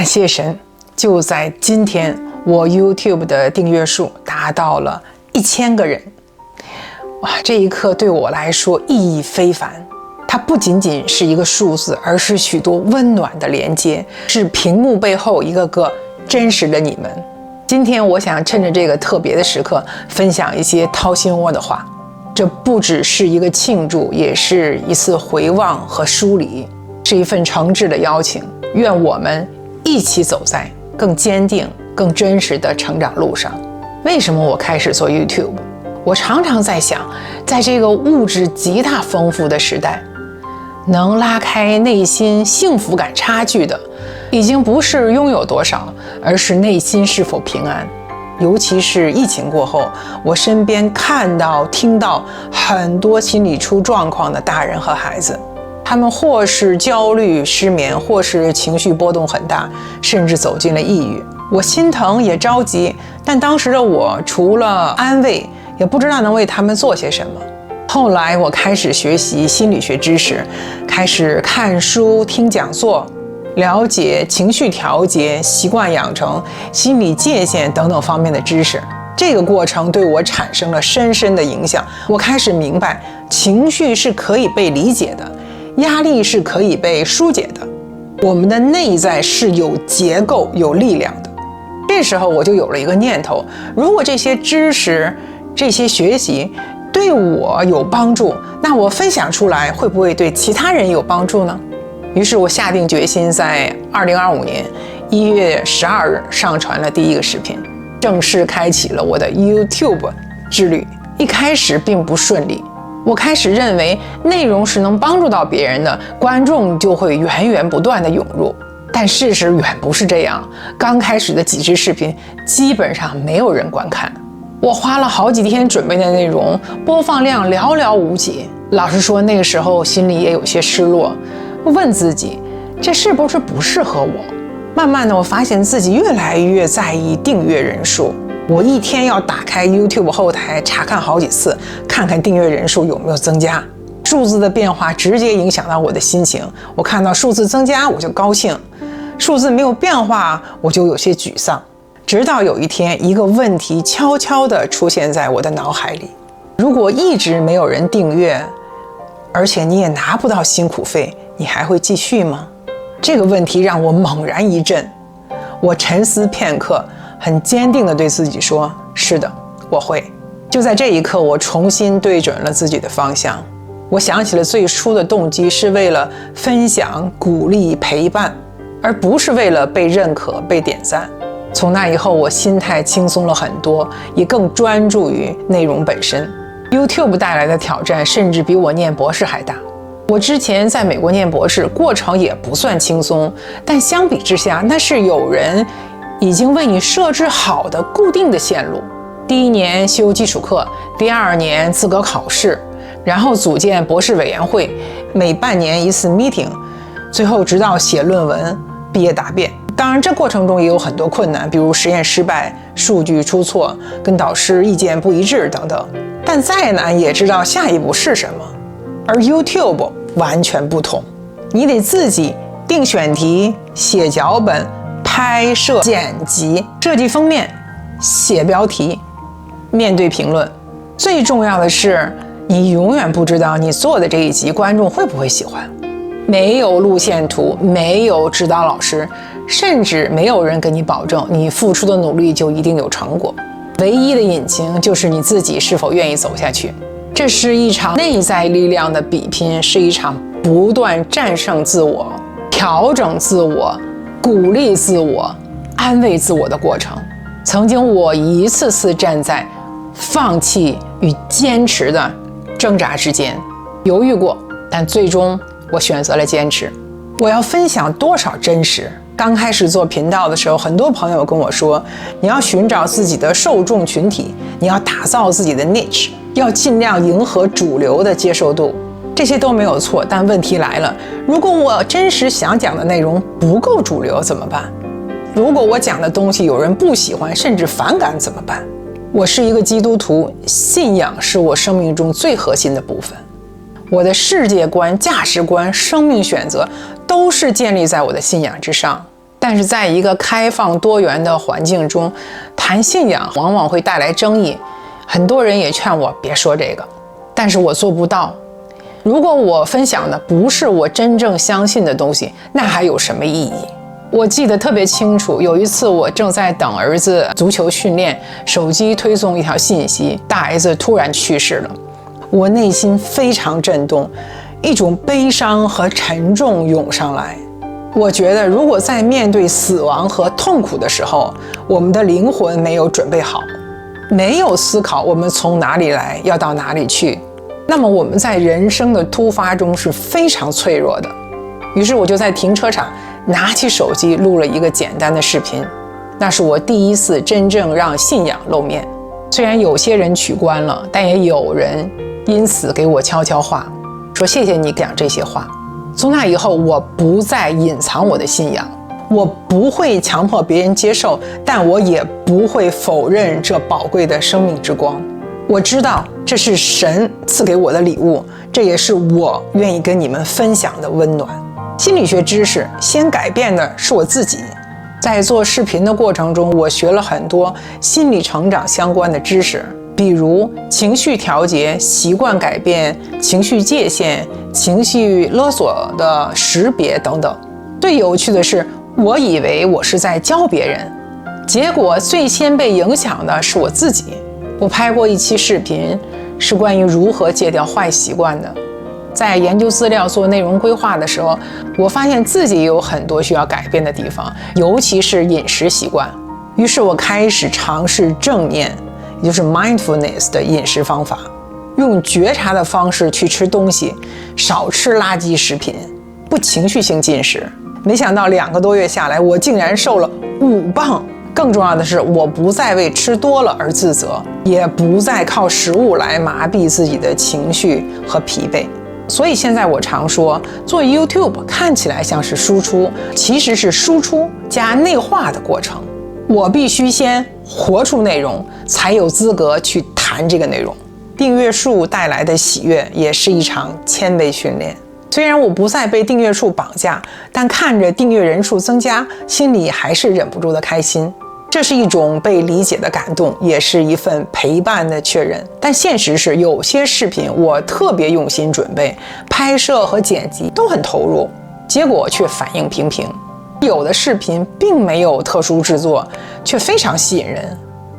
感谢神，就在今天，我 YouTube 的订阅数达到了1000个人。哇，这一刻对我来说意义非凡。它不仅仅是一个数字，而是许多温暖的连接，是屏幕背后一个个真实的你们。今天我想趁着这个特别的时刻，分享一些掏心窝的话。这不只是一个庆祝，也是一次回望和梳理，是一份诚挚的邀请。愿我们一起走在更坚定、更真实的成长路上。为什么我开始做 YouTube？ 我常常在想，在这个物质极大丰富的时代，能拉开内心幸福感差距的，已经不是拥有多少，而是内心是否平安。尤其是疫情过后，我身边看到、听到很多心理出状况的大人和孩子，他们或是焦虑、失眠，或是情绪波动很大，甚至走进了抑郁。我心疼也着急，但当时的我除了安慰，也不知道能为他们做些什么。后来我开始学习心理学知识，开始看书、听讲座，了解情绪调节、习惯养成、心理界限等等方面的知识。这个过程对我产生了深深的影响。我开始明白，情绪是可以被理解的，压力是可以被疏解的，我们的内在是有结构、有力量的。这时候我就有了一个念头，如果这些知识、这些学习对我有帮助，那我分享出来会不会对其他人有帮助呢？于是我下定决心，在2025年1月12日上传了第一个视频，正式开启了我的 YouTube 之旅。一开始并不顺利，我开始认为内容是能帮助到别人的，观众就会源源不断的涌入。但事实远不是这样，刚开始的几支视频基本上没有人观看。我花了好几天准备的内容，播放量寥寥无几。老实说，那个时候心里也有些失落，问自己，这是不适合我？慢慢的，我发现自己越来越在意订阅人数。我一天要打开 YouTube 后台查看好几次，看看订阅人数有没有增加。数字的变化直接影响到我的心情，我看到数字增加我就高兴，数字没有变化我就有些沮丧。直到有一天，一个问题悄悄地出现在我的脑海里：如果一直没有人订阅，而且你也拿不到辛苦费，你还会继续吗？这个问题让我猛然一震。我沉思片刻，很坚定地对自己说：是的，我会。就在这一刻，我重新对准了自己的方向。我想起了最初的动机是为了分享、鼓励、陪伴，而不是为了被认可、被点赞。从那以后，我心态轻松了很多，也更专注于内容本身。YouTube 带来的挑战甚至比我念博士还大。我之前在美国念博士，过程也不算轻松，但相比之下，那是有人已经为你设置好的固定的线路。第1年修基础课，第2年资格考试，然后组建博士委员会，每半年一次 meeting， 最后直到写论文、毕业答辩。当然，这过程中也有很多困难，比如实验失败、数据出错、跟导师意见不一致等等。但再难也知道下一步是什么。而 YouTube 完全不同，你得自己定选题、写脚本、拍摄、剪辑、设计封面、写标题、面对评论。最重要的是，你永远不知道你做的这一集观众会不会喜欢。没有路线图，没有指导老师，甚至没有人跟你保证你付出的努力就一定有成果。唯一的引擎就是你自己是否愿意走下去。这是一场内在力量的比拼，是一场不断战胜自我、调整自我、鼓励自我、安慰自我的过程。曾经我一次次站在放弃与坚持的挣扎之间，犹豫过，但最终我选择了坚持。我要分享多少真实？刚开始做频道的时候，很多朋友跟我说，你要寻找自己的受众群体，你要打造自己的 niche， 要尽量迎合主流的接受度，这些都没有错。但问题来了，如果我真实想讲的内容不够主流怎么办？如果我讲的东西有人不喜欢甚至反感怎么办？我是一个基督徒，信仰是我生命中最核心的部分。我的世界观、价值观、生命选择都是建立在我的信仰之上。但是在一个开放多元的环境中，谈信仰往往会带来争议，很多人也劝我别说这个，但是我做不到。如果我分享的不是我真正相信的东西，那还有什么意义？我记得特别清楚，有一次我正在等儿子足球训练，手机推送一条信息，大 S 突然去世了。我内心非常震动，一种悲伤和沉重涌上来。我觉得如果在面对死亡和痛苦的时候，我们的灵魂没有准备好，没有思考我们从哪里来，要到哪里去，那么我们在人生的突发中是非常脆弱的。于是我就在停车场拿起手机录了一个简单的视频，那是我第一次真正让信仰露面。虽然有些人取关了，但也有人因此给我悄悄话，说谢谢你讲这些话。从那以后，我不再隐藏我的信仰，我不会强迫别人接受，但我也不会否认这宝贵的生命之光。我知道这是神赐给我的礼物，这也是我愿意跟你们分享的温暖。心理学知识先改变的是我自己。在做视频的过程中，我学了很多心理成长相关的知识，比如情绪调节、习惯改变、情绪界限、情绪勒索的识别等等。最有趣的是，我以为我是在教别人，结果最先被影响的是我自己。我拍过一期视频，是关于如何戒掉坏习惯的。在研究资料做内容规划的时候，我发现自己有很多需要改变的地方，尤其是饮食习惯。于是我开始尝试正念，也就是 mindfulness 的饮食方法，用觉察的方式去吃东西，少吃垃圾食品，不情绪性进食。没想到2个多月下来，我竟然瘦了5磅。更重要的是，我不再为吃多了而自责，也不再靠食物来麻痹自己的情绪和疲惫。所以现在我常说，做 YouTube 看起来像是输出，其实是输出加内化的过程。我必须先活出内容，才有资格去谈这个内容。订阅数带来的喜悦也是一场谦卑训练。虽然我不再被订阅数绑架，但看着订阅人数增加，心里还是忍不住的开心。这是一种被理解的感动，也是一份陪伴的确认。但现实是，有些视频我特别用心准备，拍摄和剪辑都很投入，结果却反应平平。有的视频并没有特殊制作，却非常吸引人。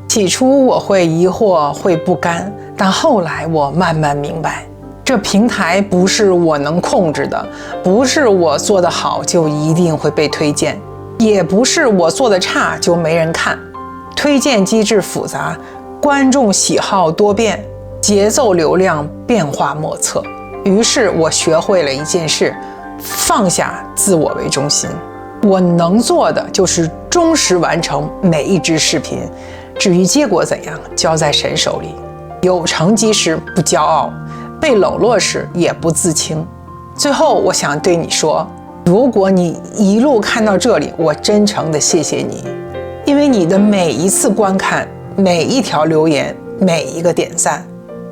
起初我会疑惑，会不甘，但后来我慢慢明白，这平台不是我能控制的，不是我做得好就一定会被推荐，也不是我做得差就没人看。推荐机制复杂，观众喜好多变，节奏流量变化莫测。于是我学会了一件事，放下自我为中心。我能做的就是忠实完成每一支视频，至于结果怎样，交在神手里。有成绩时不骄傲，被冷落时也不自轻。最后我想对你说，如果你一路看到这里，我真诚地谢谢你，因为你的每一次观看，每一条留言，每一个点赞，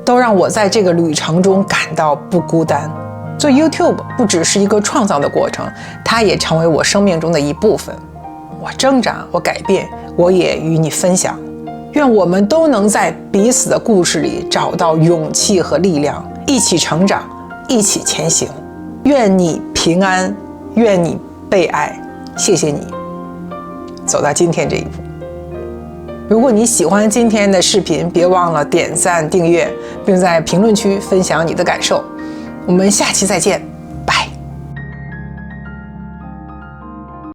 都让我在这个旅程中感到不孤单。做 YouTube 不只是一个创造的过程，它也成为我生命中的一部分。我挣扎，我改变，我也与你分享。愿我们都能在彼此的故事里找到勇气和力量，一起成长，一起前行。愿你平安，愿你被爱。谢谢你走到今天这一步。如果你喜欢今天的视频，别忘了点赞订阅，并在评论区分享你的感受。我们下期再见。